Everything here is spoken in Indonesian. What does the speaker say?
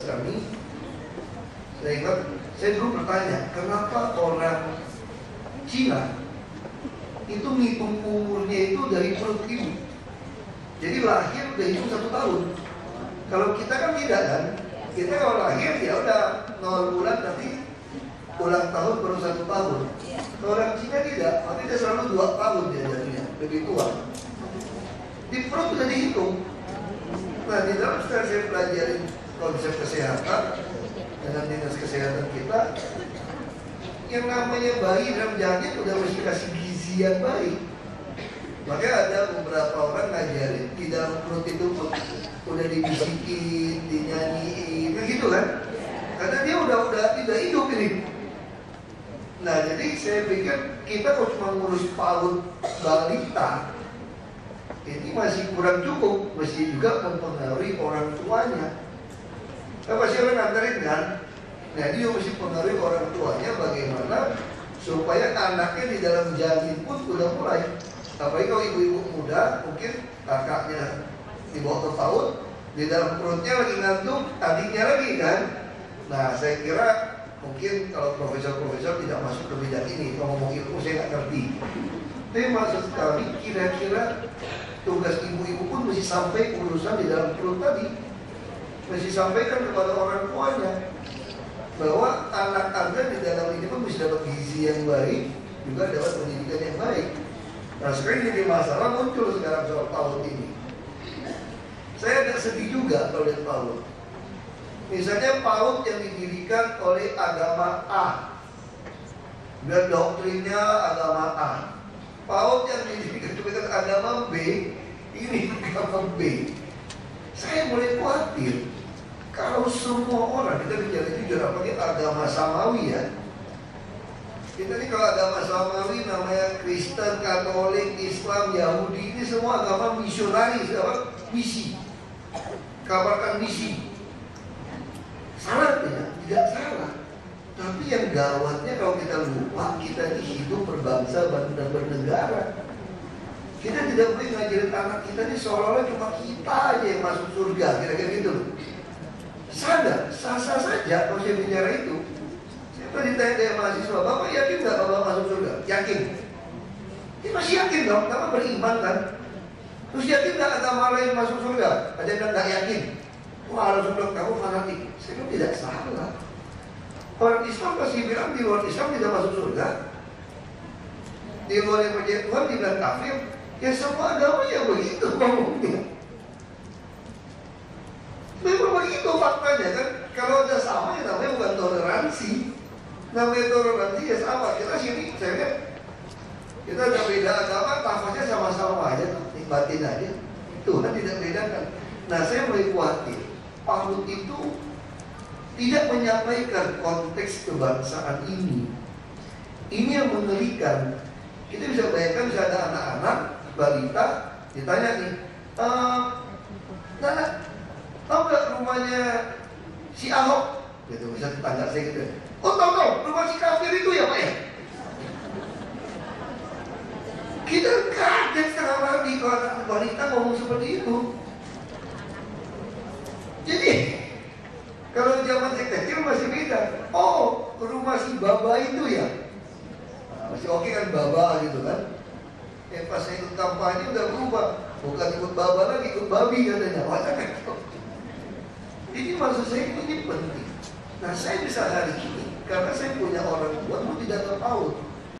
Kami, saya ingat, saya dulu bertanya, kenapa orang Cina itu ngitung umurnya itu dari perut ibu. Jadi lahir udah hitung 1 tahun. Kalau kita kan tidak kan, kita kalau lahir ya udah 0 bulan nanti ulang tahun baru 1 tahun. Kalau orang Cina tidak, tapi dia selalu 2 tahun dia jadinya, lebih tua. Di perut udah dihitung. Nah di dalam setelah saya pelajarin konsep kesehatan dengan dinas kesehatan kita, yang namanya bayi dalam janin udah mesti kasih gizi yang baik. Makanya ada beberapa orang ngajarin di dalam perut itu pun udah dibisikin, dinyanyiin, gitu kan? Karena dia udah tidak hidup ini. Nah jadi saya pikir kita kalau cuma ngurus PAUD balita ini masih kurang cukup, mesti juga mempengaruhi orang tuanya. Kan pasti orang nganterin kan? Nah dia mesti mempengaruhi orang tuanya bagaimana supaya anaknya di dalam janin pun udah mulai. Apalagi kalau ibu-ibu muda, mungkin kakaknya di bawah 1 tahun, di dalam perutnya lagi ngantuk, adiknya lagi kan. Nah saya kira mungkin kalau profesor-profesor tidak masuk ke bidang ini, kalau ngomong ilmu saya nggak ngerti. Tapi maksud kami kira-kira tugas ibu-ibu pun mesti sampai urusan di dalam perut tadi, mesti sampaikan kepada orang tuanya bahwa anak Anda di dalam ini pun mesti dapat gizi yang baik, juga dapat pendidikan yang baik. Nah sekarang jadi masalah muncul sekarang soal PAUD ini. Saya agak sedih juga kalau lihat PAUD. Misalnya PAUD yang didirikan oleh agama A, dan doktrinnya agama A. PAUD yang didirikan oleh agama B, ini agama B. Saya mulai khawatir kalau semua orang, kita bicara jujur, apalagi agama Samawi ya. Kita ini kalau agama Samawi namanya Kristen, Katolik, Islam, Yahudi, ini semua agama misionaris, misi. Kabarkan misi. Salah tidak? Tidak salah. Tapi yang gawatnya kalau kita lupa kita ini hidup berbangsa dan bernegara. Kita tidak boleh ngajarin anak kita ini seolah-olah cuma kita aja yang masuk surga, kira-kira gitu. Sadar, sah-sah saja kalau saya bicara itu. Saya ditanya dari mahasiswa, Bapak yakin nggak Bapak masuk surga? Yakin. Dia masih yakin dong, karena beriman kan. Terus yakin nggak agama lain masuk surga? Ada yang nggak yakin. Wah, harus surga kamu fanatik. Saya bilang tidak salah. Orang Islam pasti bilang di luar Islam tidak masuk surga. Di luar yang percaya Tuhan dibilang kafir. Ya semua agama ya begitu ngomongnya. Memang begitu faktanya kan. Kalau ada sama ya namanya bukan toleransi. Namanya toleransi ya sama. Kita sini saya lihat kita ada beda agama, tafsirnya sama-sama aja, nikmatin aja. Tuhan tidak bedakan. Nah saya mulai khawatir PAUD itu tidak menyampaikan konteks kebangsaan ini. Ini yang mengerikan. Kita bisa bayangkan bisa ada anak-anak balita ditanya nih, Nana, tahu nggak rumahnya si Ahok? Gitu, bisa tetangga saya gitu. Oh tahu, rumah si kafir itu ya Pak ya? Kita kaget setengah mati kalau anak balita ngomong seperti itu. Jadi kalau zaman saya kecil masih beda. Oh, rumah si Baba itu ya? Nah, masih oke kan Baba gitu kan? Pas saya ikut kampanye udah berubah. Bukan ikut Baba lagi, ikut babi katanya. Wah, kan? Ini maksud saya ini penting. Nah saya bisa hari ini karena saya punya orang tua itu tidak tahu.